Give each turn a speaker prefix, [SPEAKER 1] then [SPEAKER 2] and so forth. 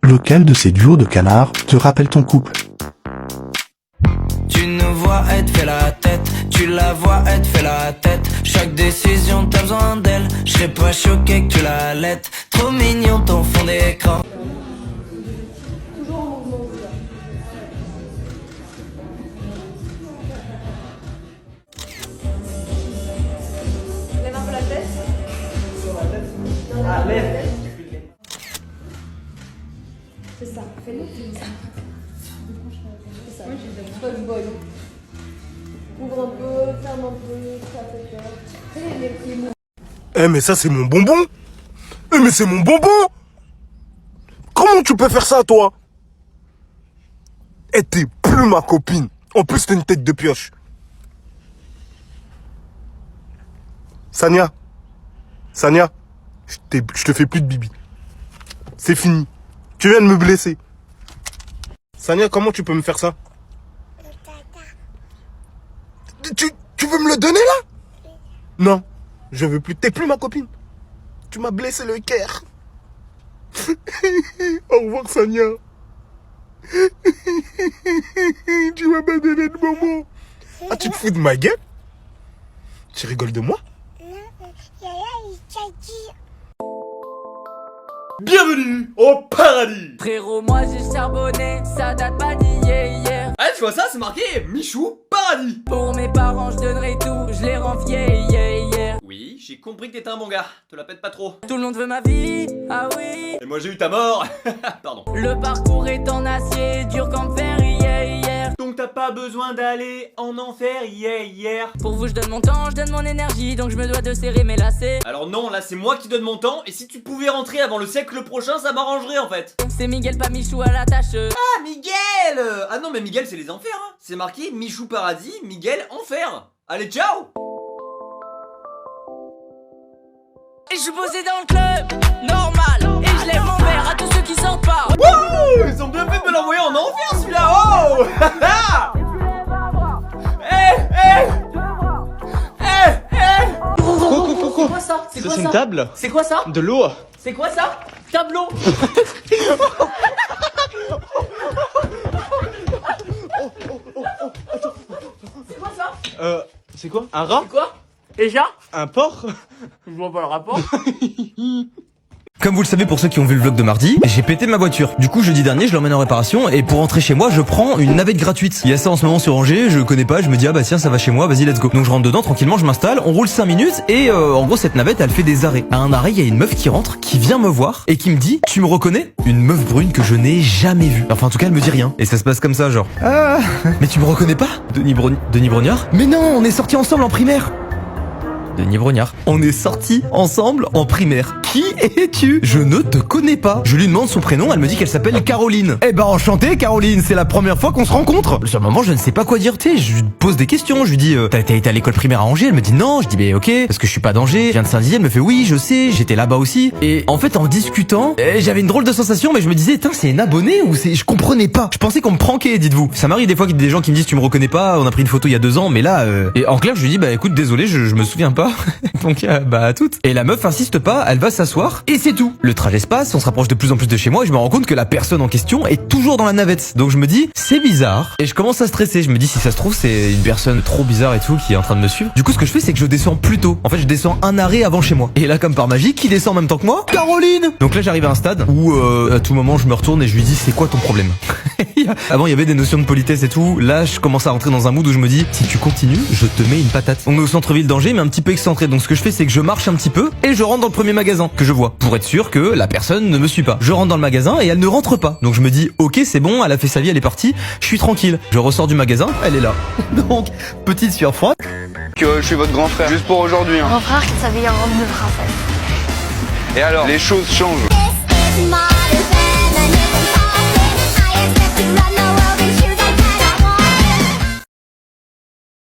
[SPEAKER 1] Lequel de ces duos de canards te rappelle ton couple?
[SPEAKER 2] Tu nous vois, elle te fait la tête. Tu la vois, elle te fait la tête. Chaque décision, t'as besoin d'elle. Je serais pas choqué que tu la laites. Trop mignon ton fond d'écran.
[SPEAKER 3] Lève un peu la tête.
[SPEAKER 4] Ah, lève.
[SPEAKER 3] C'est ça, fais-le. C'est ça. Fuck boy. Ouvre un peu, ferme un peu, ça. Fais les mots.
[SPEAKER 5] Eh mais ça c'est mon bonbon. Eh mais c'est mon bonbon. Comment tu peux faire ça toi? Eh t'es plus ma copine. En plus t'as une tête de pioche. Sania, je te fais plus de bibi. C'est fini. Tu viens de me blesser. Sania, comment tu peux me faire ça? Tu veux me le donner là? Non, je veux plus. T'es plus ma copine. Tu m'as blessé le cœur. Au revoir Sania. Tu m'as pas donné de moment. Ah, tu te fous de ma gueule? Tu rigoles de moi?
[SPEAKER 4] Bienvenue au paradis.
[SPEAKER 2] Frérot, moi j'ai charbonné, ça date pas d'hier.
[SPEAKER 4] Ah, tu vois ça, c'est marqué Michou Paradis.
[SPEAKER 2] Pour mes parents, je donnerai tout, je les rends fiers.
[SPEAKER 4] Oui, j'ai compris que t'étais un bon gars, te la pète pas trop.
[SPEAKER 2] Tout le monde veut ma vie, ah oui.
[SPEAKER 4] Et moi j'ai eu ta mort. Pardon.
[SPEAKER 2] Le parcours est en acier, dur comme fer, hier.
[SPEAKER 4] Donc t'as pas besoin d'aller en enfer, hier.
[SPEAKER 2] Pour vous, je donne mon temps, je donne mon énergie, donc je me dois de serrer mes lacets.
[SPEAKER 4] Alors non, là c'est moi qui donne mon temps, et si tu pouvais rentrer avant le siècle prochain, ça m'arrangerait en fait.
[SPEAKER 2] C'est Miguel, pas Michou à la tâche.
[SPEAKER 4] Ah, Miguel. Ah non, mais Miguel c'est les enfers, hein. C'est marqué Michou Paradis, Miguel Enfer. Allez, ciao.
[SPEAKER 2] Et je suis posé dans le club, normal. Et je lève mon verre à tous ceux qui sortent pas.
[SPEAKER 4] Wouh, ils ont bien fait de me l'envoyer en enfer celui-là. Oh.
[SPEAKER 2] C'est quoi ça? C'est quoi
[SPEAKER 6] C'est une
[SPEAKER 2] ça?
[SPEAKER 6] table?
[SPEAKER 2] C'est quoi ça?
[SPEAKER 6] De l'eau?
[SPEAKER 2] C'est quoi ça? Tableau. C'est quoi ça?
[SPEAKER 6] C'est quoi? Un rat?
[SPEAKER 2] C'est quoi? Déjà?
[SPEAKER 6] Un porc?
[SPEAKER 2] Je vois pas le rapport.
[SPEAKER 7] Comme vous le savez pour ceux qui ont vu le vlog de mardi, j'ai pété ma voiture. Du coup jeudi dernier je l'emmène en réparation et pour rentrer chez moi je prends une navette gratuite. Il y a ça en ce moment sur Angers, je connais pas, je me dis ah bah tiens ça va chez moi, vas-y let's go. Donc je rentre dedans tranquillement, je m'installe, on roule 5 minutes et en gros cette navette elle fait des arrêts. À un arrêt il y a une meuf qui rentre, qui vient me voir et qui me dit tu me reconnais? Une meuf brune que je n'ai jamais vue. Enfin en tout cas elle me dit rien. Et ça se passe comme ça genre ah mais tu me reconnais pas? Denis Brognard? Mais non on est sortis ensemble en primaire. Denis Brognard. On est sortis ensemble en primaire. Qui es-tu? Je ne te connais pas. Je lui demande son prénom, elle me dit qu'elle s'appelle Caroline. Eh ben enchanté Caroline, c'est la première fois qu'on se rencontre. Sur le moment je ne sais pas quoi dire, tu sais, je lui pose des questions, je lui dis t'as été à l'école primaire à Angers? Elle me dit non, je dis bah ok, parce que je suis pas d'Angers, je viens de Saint-Dizier, elle me fait oui je sais, j'étais là-bas aussi. Et en fait en discutant, j'avais une drôle de sensation mais je me disais c'est une abonnée ou c'est... Je comprenais pas. Je pensais qu'on me pranquait, dites-vous. Ça m'arrive des fois qu'il y a des gens qui me disent tu me reconnais pas, on a pris une photo il y a 2 ans mais là... Et en clair je lui dis bah écoute désolé je me souviens pas. Donc bah à toutes. Et la meuf insiste pas, elle va s'asseoir et c'est tout. Le trajet se passe, on se rapproche de plus en plus de chez moi et je me rends compte que la personne en question est toujours dans la navette. Donc je me dis c'est bizarre et je commence à stresser. Je me dis si ça se trouve c'est une personne trop bizarre et tout qui est en train de me suivre. Du coup ce que je fais c'est que je descends plus tôt. En fait je descends un arrêt avant chez moi. Et là comme par magie qui descend en même temps que moi? Caroline. Donc là j'arrive à un stade où à tout moment je me retourne et je lui dis c'est quoi ton problème? Avant il y avait des notions de politesse et tout. Là je commence à rentrer dans un mood où je me dis si tu continues je te mets une patate. On est au centre-ville d'Angers mais un petit peu excentré. Donc ce que je fais c'est que je marche un petit peu et je rentre dans le premier magasin que je vois pour être sûr que la personne ne me suit pas. Je rentre dans le magasin et elle ne rentre pas. Donc je me dis ok c'est bon, elle a fait sa vie, elle est partie, je suis tranquille. Je ressors du magasin, elle est là. Donc petite sueur froide.
[SPEAKER 8] Que je suis votre grand frère, juste pour aujourd'hui.
[SPEAKER 3] Grand frère qui s'habille en robe de princesse.
[SPEAKER 8] Et alors, les choses changent.
[SPEAKER 3] This is my